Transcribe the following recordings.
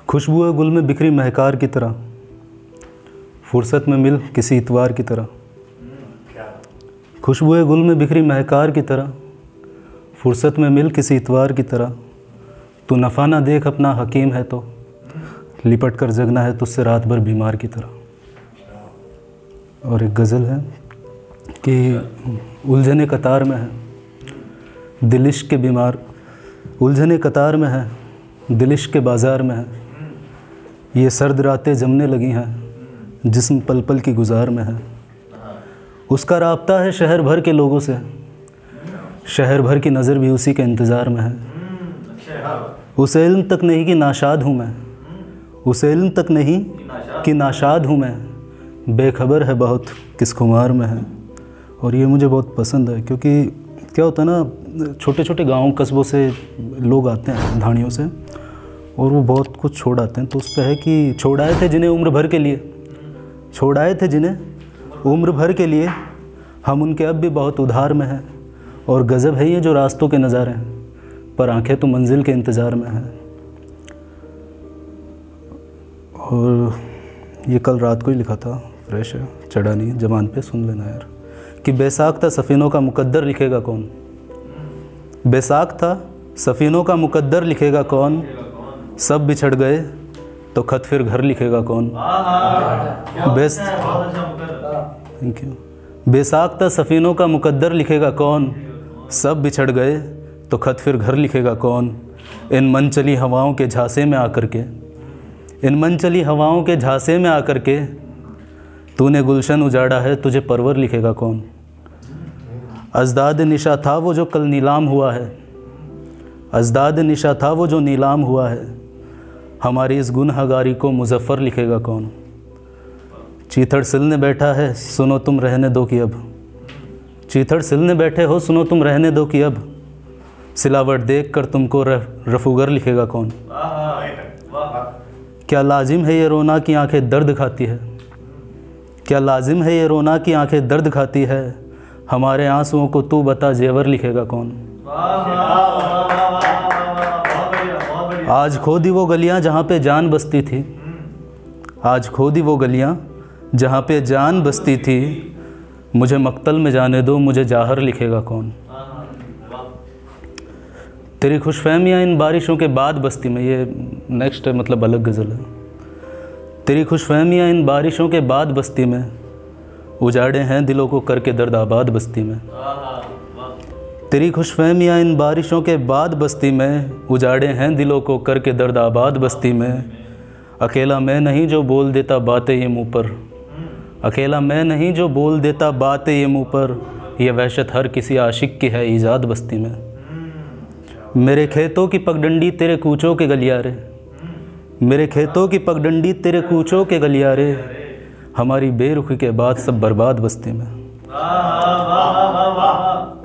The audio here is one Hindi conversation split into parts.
खुशबू गुल में बिखरी महकार की तरह, फुर्सत में मिल किसी इतवार की तरह। खुशबू गुल में बिखरी महकार की तरह, फुर्सत में मिल किसी इतवार की तरह। तू नफ़ा ना देख अपना हकीम है तो लिपट कर जगना है तुझसे रात भर बीमार की तरह। और एक गज़ल है कि उलझने कतार में है दिल इश्क के बीमार, उलझने कतार में है दिल इश्क के बाज़ार में है। ये सर्द रातें जमने लगी हैं जिस्म पल पल की गुजार में है। उसका राब्ता है शहर भर के लोगों से, शहर भर की नज़र भी उसी के इंतज़ार में है। उसे इल्म तक नहीं कि नाशाद हूँ मैं, उसे इल्म तक नहीं कि नाशाद हूँ मैं, बेखबर है बहुत किस खुमार में है। और ये मुझे बहुत पसंद है क्योंकि क्या होता है ना, छोटे छोटे गाँव कस्बों से लोग आते हैं धाड़ियों से और वो बहुत कुछ छोड़ आते हैं। तो उस पर है कि छोड़ आए थे जिन्हें उम्र भर के लिए, छोड़ आए थे जिन्हें उम्र भर के लिए, हम उनके अब भी बहुत उधार में हैं। और गज़ब है ये जो रास्तों के नज़ारे हैं, पर आंखें तो मंजिल के इंतज़ार में हैं। और ये कल रात को ही लिखा था, फ्रेश है, चढ़ा नहीं जबान पे, सुन लेना यार। कि बेसाख था सफ़ीनों का मुकद्दर लिखेगा कौन, बेसाख था सफ़ीनों का मुकद्दर लिखेगा कौन, सब बिछड़ गए तो खत फिर घर लिखेगा कौन। Thank you. बेसाख था सफ़ीनों का मुकद्दर लिखेगा कौन, सब बिछड़ गए तो खत फिर घर लिखेगा कौन। इन मन चली हवाओं के झांसे में आकर के, इन मन चली हवाओं के झांसे में आकर के, तूने गुलशन उजाड़ा है तुझे परवर लिखेगा कौन। अज़दाद निशा था वो जो कल नीलाम हुआ है, अज़दाद निशा था वो जो नीलाम हुआ है, हमारी इस गुनहगारी को मुज़फ़्फ़र लिखेगा कौन। चीथड़ सिलने बैठा है सुनो तुम रहने दो कि अब, चीथड़ सिलने बैठे हो सुनो तुम रहने दो कि अब, सिलावट देख कर तुमको रफूगर लिखेगा कौन। क्या लाजिम है ये रोना की आंखें दर्द खाती है, क्या लाजिम है ये रोना की आंखें दर्द खाती है, हमारे आंसुओं को तू बता जेवर लिखेगा कौन। आज खो दी वो गलियां जहाँ पे जान बसती थी, आज खो दी वो गलियां जहाँ पे जान बसती थी, मुझे मक्तल में जाने दो मुझे जाहर लिखेगा कौन। तेरी खुशफहमियाँ इन बारिशों के बाद बस्ती में, ये नेक्स्ट है, मतलब अलग गज़ल है। तेरी खुशफहमियाँ इन बारिशों के बाद बस्ती में, उजाड़े हैं दिलों को करके दर्द आबाद बस्ती में। तेरी खुशफहमियाँ इन बारिशों के बाद बस्ती में, उजाड़े हैं दिलों को करके दर्द आबाद बस्ती में। अकेला मैं नहीं जो बोल देता बातें ये मुँह पर, अकेला मैं नहीं जो बोल देता बातें ये मुँह पर, यह वहशत हर किसी आशिक की है ईजाद बस्ती में। मेरे खेतों की पगडंडी तेरे कूचों के गलियारे, मेरे खेतों की पगडंडी तेरे कूचों के गलियारे, हमारी बेरुखी के बाद सब बर्बाद बस्ती में।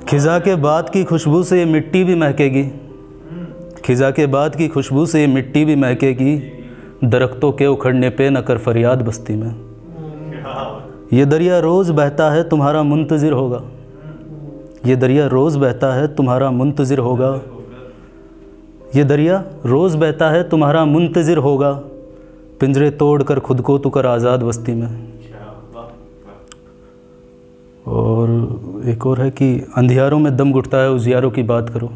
खिज़ा के बाद की खुशबू से ये मिट्टी भी महकेगी, खिज़ा के बाद की खुशबू से ये मिट्टी भी महकेगी, दरख्तों के उखड़ने पे न कर फरियाद बस्ती में। ये दरिया रोज़ बहता है तुम्हारा मुंतज़िर होगा, ये दरिया रोज़ बहता है तुम्हारा मुंतज़िर होगा, ये दरिया रोज़ बहता है तुम्हारा मुंतज़िर होगा, पिंजरे तोड़ कर खुद को तू कर आज़ाद बस्ती में। और एक और है कि अंधियारों में दम घुटता है उजियारों की बात करो,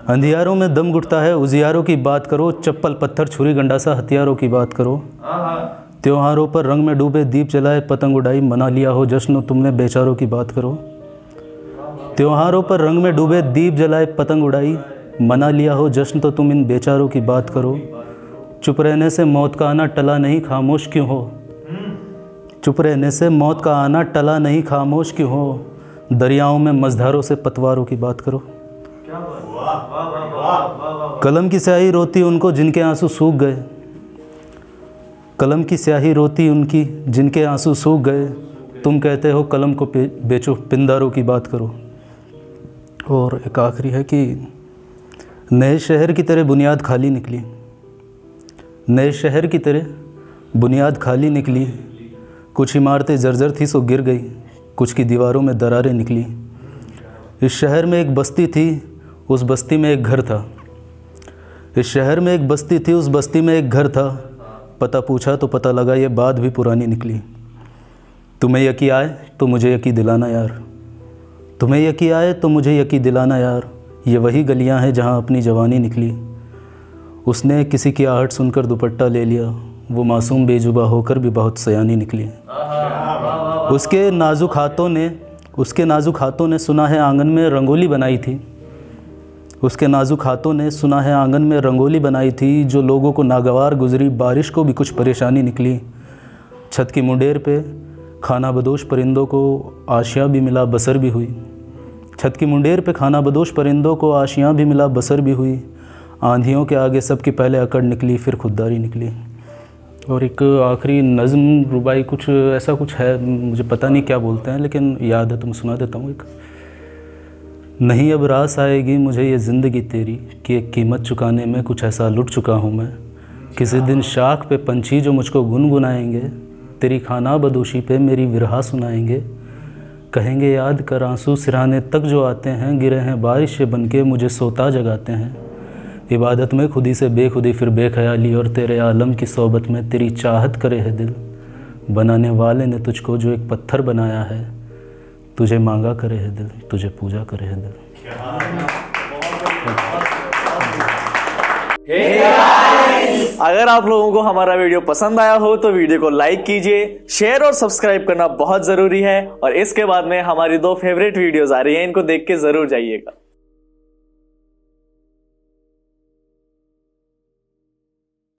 अंधियारों में दम घुटता है उजियारों की बात करो, चप्पल पत्थर छुरी गंडासा हथियारों की बात करो। त्योहारों पर रंग में डूबे दीप जलाए पतंग उड़ाई, मना लिया हो जश्न तुमने बेचारों की बात करो। त्योहारों पर रंग में डूबे दीप जलाए पतंग उड़ाई, मना लिया हो जश्न तो तुम इन बेचारों की बात करो। चुप रहने से मौत का आना टला नहीं खामोश क्यों हो, चुप रहने से मौत का आना टला नहीं खामोश क्यों हो, दरियाओं में मझधारों से पतवारों की बात करो। कलम की स्याही रोती उनको जिनके आंसू सूख गए, कलम की स्याही रोती उनकी जिनके आंसू सूख गए, तुम कहते हो कलम को बेचो पिंदारों की बात करो। और एक आखिरी है कि नए शहर की तरह बुनियाद खाली निकली, नए शहर की तरह बुनियाद खाली निकली, कुछ इमारतें जर्जर थी सो गिर गई, कुछ की दीवारों में दरारें निकली। इस शहर में एक बस्ती थी, उस बस्ती में एक घर था, इस शहर में एक बस्ती थी, उस बस्ती में एक घर था। पता पूछा तो पता लगा ये बात भी पुरानी निकली। तुम्हें यकी आए तो मुझे यकी दिलाना यार, तुम्हें यकी आए तो मुझे यकी दिलाना यार, ये वही गलियां हैं जहां अपनी जवानी निकली। उसने किसी की आहट सुनकर दुपट्टा ले लिया, वो मासूम बेजुबा होकर भी बहुत सयानी निकली। उसके नाजुक हाथों ने सुना है आंगन में रंगोली बनाई थी, उसके नाजुक हाथों ने सुना है आंगन में रंगोली बनाई थी, जो लोगों को नागवार गुजरी, बारिश को भी कुछ परेशानी निकली। छत की मुंडेर पे खाना बदोश परिंदों को आशियाँ भी मिला, बसर भी हुई। छत की मुंडेर पे खाना बदोश परिंदों को आशियाँ भी मिला, बसर भी हुई। आंधियों के आगे सबकी पहले अकड़ निकली, फिर खुददारी निकली। और एक आखिरी नज़्म रुबाई कुछ ऐसा कुछ है, मुझे पता नहीं क्या बोलते हैं, लेकिन याद है तो मैं सुना देता हूँ एक। नहीं अब रास आएगी मुझे ये ज़िंदगी तेरी, कि एक कीमत चुकाने में कुछ ऐसा लुट चुका हूँ मैं। किसी दिन शाख पे पंछी जो मुझको गुनगुनाएंगे, तेरी खाना बदोशी पे मेरी विरहा सुनाएंगे। कहेंगे याद कर आंसू सिराने तक जो आते हैं, गिरे हैं बारिश से बनके मुझे सोता जगाते हैं। इबादत में खुदी से बेखुदी फिर बेख्याली, और तेरे आलम की सोबत में तेरी चाहत करे है दिल। बनाने वाले ने तुझको जो एक पत्थर बनाया है, तुझे मांगा करे है दिल, तुझे पूजा करे है दिल। अगर आप लोगों को हमारा वीडियो पसंद आया हो तो वीडियो को लाइक कीजिए, शेयर और सब्सक्राइब करना बहुत जरूरी है। और इसके बाद में हमारी 2 फेवरेट वीडियोस आ रही हैं, इनको देख के जरूर जाइएगा।